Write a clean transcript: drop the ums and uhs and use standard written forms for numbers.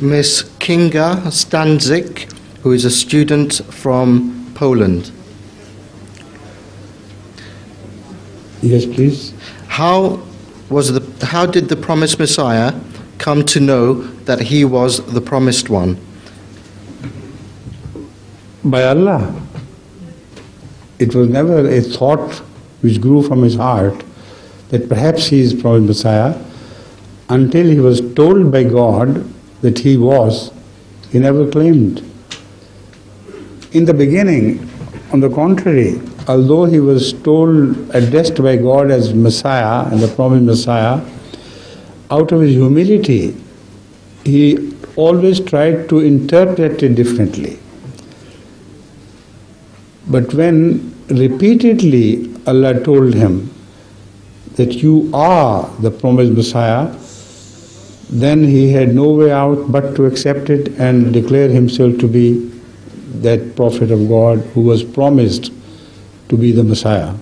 Miss Kinga Stanzik, who is a student from Poland. Yes, please. How did the promised Messiah come to know that he was the promised one? By Allah. It was never a thought which grew from his heart that perhaps he is promised Messiah until he was told by God that he was. He never claimed. In the beginning, on the contrary, although he was told, addressed by God as Messiah and the promised Messiah, out of his humility, he always tried to interpret it differently. But when repeatedly Allah told him that you are the promised Messiah, then he had no way out but to accept it and declare himself to be that prophet of God who was promised to be the Messiah.